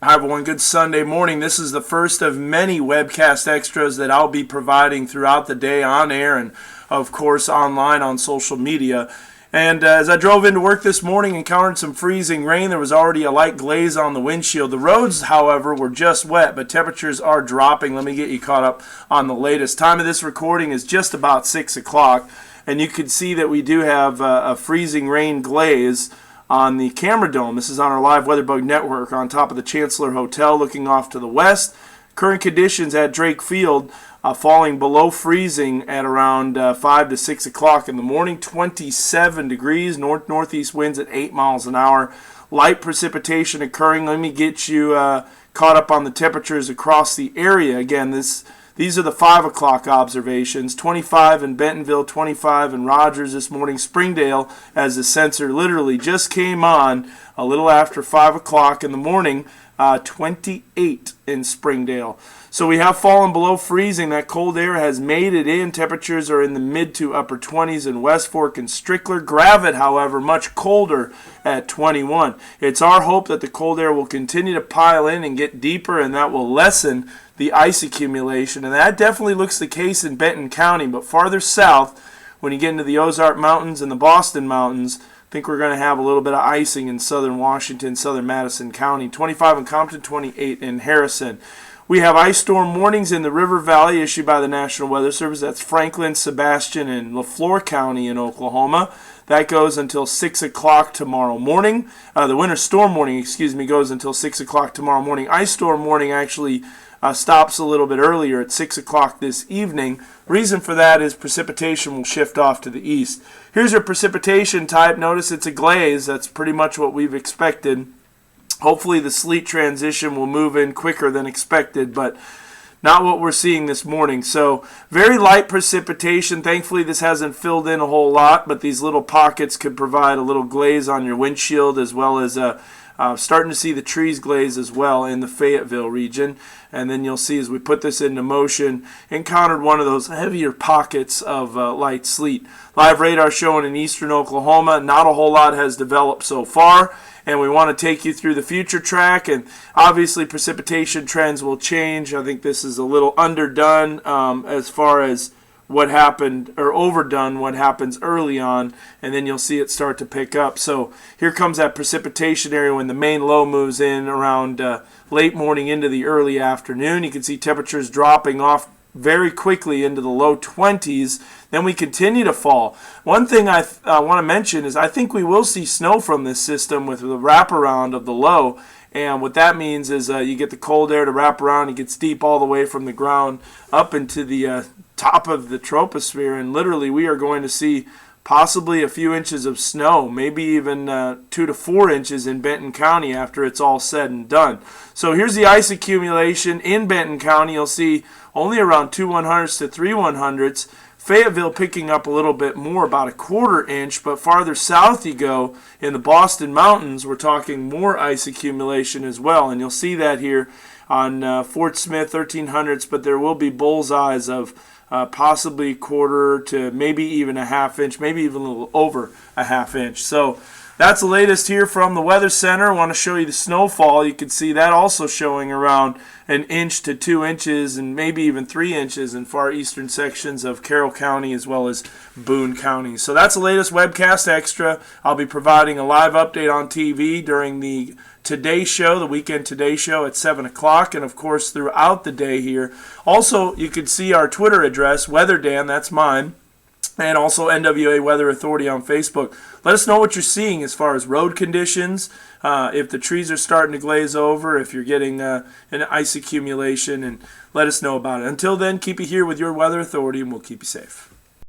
Hi everyone, good Sunday morning. This is the first of many webcast extras that I'll be providing throughout the day on air and of course online on social media. And as I drove into work this morning, encountered some freezing rain. There was already a light glaze on the windshield. The roads, however, were just wet, but temperatures are dropping. Let me get you caught up on the latest. Time of this recording is just about 6 o'clock, and you can see that we do have a freezing rain glaze on the camera dome. This is on our live WeatherBug network on top of the Chancellor Hotel looking off to the west. Current conditions at Drake Field falling below freezing at around 5 to 6 o'clock in the morning. 27 degrees, north-northeast winds at 8 miles an hour. Light precipitation occurring. Let me get you caught up on the temperatures across the area. Again, these are the 5 o'clock observations. 25 in Bentonville, 25 in Rogers this morning. Springdale, as the sensor literally just came on a little after 5 o'clock in the morning, 28 in Springdale. So we have fallen below freezing. That cold air has made it in. Temperatures are in the mid to upper 20s in West Fork and Strickler. Gravette, however, much colder at 21. It's our hope that the cold air will continue to pile in and get deeper, and that will lessen the ice accumulation. And that definitely looks the case in Benton County. But farther south, when you get into the Ozark Mountains and the Boston Mountains, I think we're going to have a little bit of icing in southern Washington, southern Madison County. 25 in Compton, 28 in Harrison. We have ice storm warnings in the River Valley issued by the National Weather Service. That's Franklin, Sebastian, and LaFleur County in Oklahoma. That goes until 6 o'clock tomorrow morning. The winter storm warning, goes until 6 o'clock tomorrow morning. Ice storm warning actually stops a little bit earlier at 6 o'clock this evening. Reason for that is precipitation will shift off to the east. Here's your precipitation type. Notice it's a glaze. That's pretty much what we've expected. Hopefully the sleet transition will move in quicker than expected, but not what we're seeing this morning. So very light precipitation. Thankfully this hasn't filled in a whole lot, but these little pockets could provide a little glaze on your windshield, as well as starting to see the trees glaze as well in the Fayetteville region. And then you'll see as we put this into motion, encountered one of those heavier pockets of light sleet. Live radar showing in eastern Oklahoma. Not a whole lot has developed so far, and we want to take you through the future track. And obviously precipitation trends will change. I think this is a little underdone as far as what happened, or overdone what happens early on, and then you'll see it start to pick up. So here comes that precipitation area when the main low moves in around late morning into the early afternoon. You can see temperatures dropping off very quickly into the low 20s. Then we continue to fall. One thing I want to mention is I think we will see snow from this system with the wraparound of the low. And what that means is you get the cold air to wrap around. It gets deep all the way from the ground up into the top of the troposphere. And literally we are going to see possibly a few inches of snow, maybe even 2 to 4 inches in Benton County after it's all said and done. So here's the ice accumulation in Benton County. You'll see only around 2 100ths to 3 100ths. Fayetteville picking up a little bit more, about a 1/4 inch, but farther south you go in the Boston Mountains, we're talking more ice accumulation as well. And you'll see that here on Fort Smith, 1300ths, but there will be bullseyes of possibly 1/4 to maybe even a 1/2 inch, maybe even a little over a 1/2 inch. So that's the latest here from the Weather Center. I want to show you the snowfall. You can see that also showing around 1 inch to 2 inches and maybe even 3 inches in far eastern sections of Carroll County as well as Boone County. So that's the latest webcast extra. I'll be providing a live update on TV during the Today Show, the Weekend Today Show at 7 o'clock, and of course throughout the day here. Also, you can see our Twitter address, WeatherDan, that's mine, and also NWA Weather Authority on Facebook. Let us know what you're seeing as far as road conditions, if the trees are starting to glaze over, if you're getting an ice accumulation, and let us know about it. Until then, keep it here with your Weather Authority, and we'll keep you safe.